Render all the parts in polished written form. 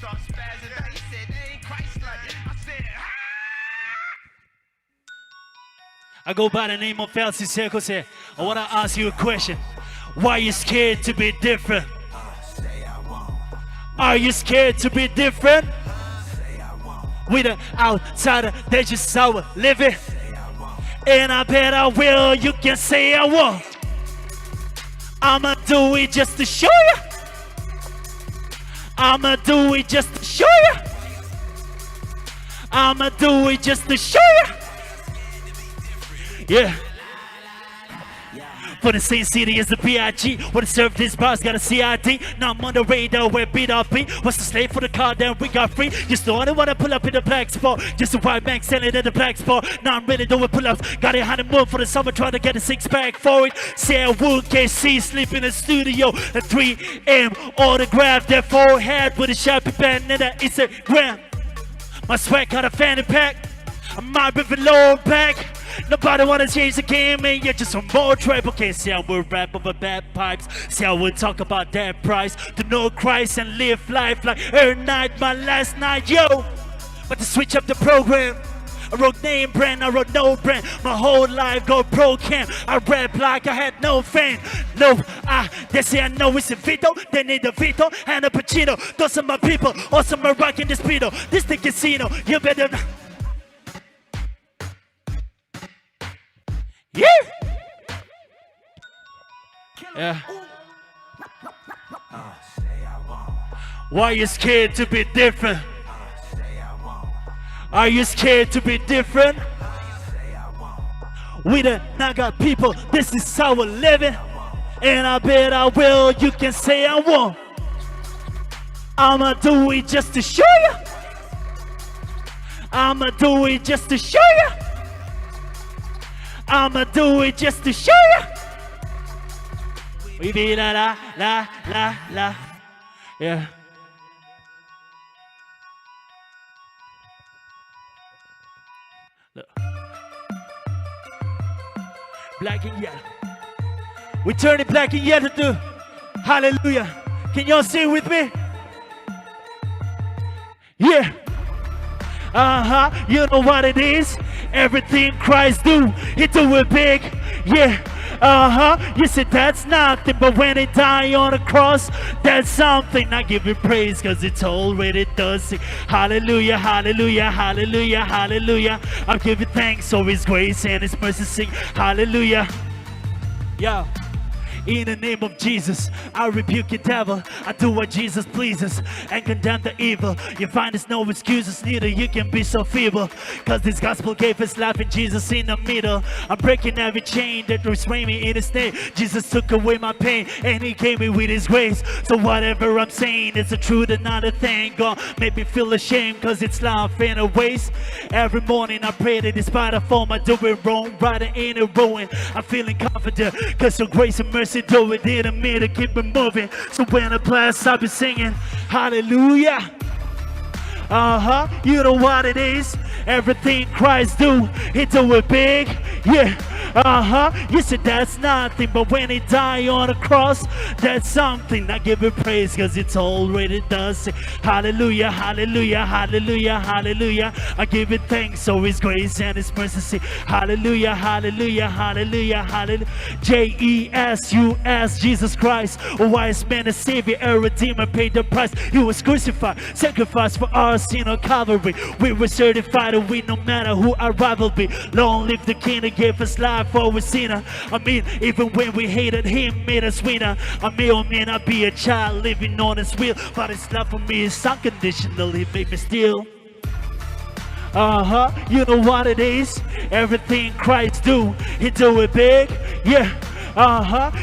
start spazzing out. He said, they ain't Christ-like. I said, I go by the name of LC Sekhose. I want to ask you a question. Why are you scared to be different? Are you scared to be different? With an outsider, they just how I live it. And I bet I will, you can say I won't. I'ma do it just to show you. I'ma do it just to show you. I'ma do it just to show you. Yeah. For the same city as the B.I.G. When I serve this bars, got a CID. Now I'm on the radar where B.R.B. Was the slave for the car, then we got free. Just the only one to pull up in the black spot. Just a white man selling in the black spot. Now I'm really doing pull-ups. Got a honeymoon for the summer, trying to get a six-pack for it. Say I would KC, sleep in the studio at 3 a.m. Autograph their forehead with a Sharpie pen and an Instagram. My swag got a fanny pack. I might be below back. Nobody wanna change the game, and you're just some more trouble. Can't say I would rap over bad pipes. Say I would talk about that price. To know Christ and live life like every night, my last night, yo. But to switch up the program, I wrote name brand, I wrote no brand. My whole life go pro camp. I rap like I had no fan. No, they say I know it's a Vito. They need a Vito and a Pacino. Those are my people, also my rock in the speedo. This the casino, you better. Yeah. Yeah. Why are you scared to be different? Are you scared to be different? We the Naga people, this is how we're living. And I bet I will, you can say I won't. I'ma do it just to show you. I'ma do it just to show you. I'ma do it just to show you. We be la la la la la. Yeah. Look. Black and yellow. We turn it black and yellow to hallelujah. Can y'all sing with me? Yeah. You know what it is. Everything Christ do, he do it big. Yeah. You said that's nothing, but when he died on the cross, that's something. I give you praise because it's already done. Sing hallelujah, hallelujah, hallelujah, hallelujah. I give you thanks for his grace and his mercy. Sing hallelujah. Yeah. In the name of Jesus, I rebuke you, devil. I do what Jesus pleases and condemn the evil. You find there's no excuses, neither you can be so feeble. Cause this gospel gave his life and Jesus in the middle. I'm breaking every chain that restrained me in his name. Jesus took away my pain and he gave me with his grace. So whatever I'm saying, it's a truth and not a thing. God made me feel ashamed cause it's life in a waste. Every morning I pray that despite of all my doing wrong, right in a ruin, I'm feeling confident cause your grace and mercy do it in me to keep it moving. So when I blast, I'll be singing hallelujah. You know what it is. Everything Christ do, he do it big. Yeah. You said that's nothing, but when he died on the cross, that's something. I give it praise because it's already done. Say, hallelujah, hallelujah, hallelujah, hallelujah. I give it thanks for his grace and his mercy. Say, hallelujah, hallelujah, hallelujah, hallelujah. Jesus, Jesus Christ, a wise man, a savior, a redeemer, paid the price. He was crucified, sacrificed for our sin on Calvary. We were certified and we no matter who our rival be. Long live the King that gave us life for a sinner. I mean, even when we hated him, made us winner. I may or may not be a child living on his will, but his love for me is unconditional. He made me still. You know what it is. Everything Christ do, he do it big. Yeah.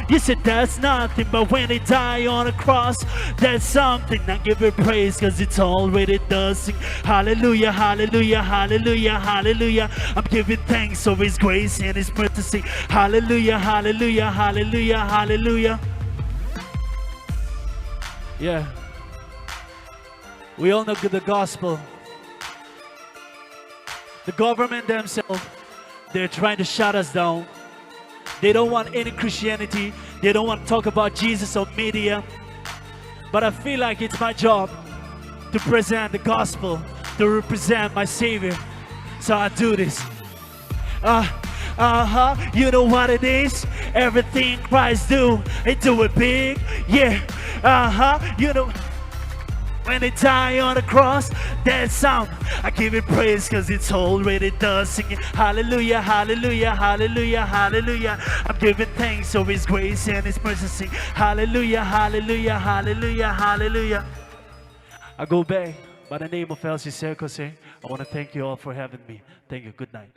You said that's nothing, but when he died on the cross, that's something. I give it praise because it's already done. Sing hallelujah, hallelujah, hallelujah, hallelujah. I'm giving thanks for his grace and his mercy. Sing hallelujah, hallelujah, hallelujah, hallelujah. Yeah. We all know the gospel. The government themselves, they're trying to shut us down. They don't want any Christianity. They don't want to talk about Jesus or media. But I feel like it's my job to present the gospel, to represent my Savior. So I do this. You know what it is? Everything Christ do, He do it big. Yeah, you know. When they die on the cross, that sound, I give it praise cause it's already done. Singing hallelujah, hallelujah, hallelujah, hallelujah. I'm giving thanks for His grace and His mercy. Sing hallelujah, hallelujah, hallelujah, hallelujah. I go back by the name of LC Sekhose. I want to thank you all for having me. Thank you. Good night.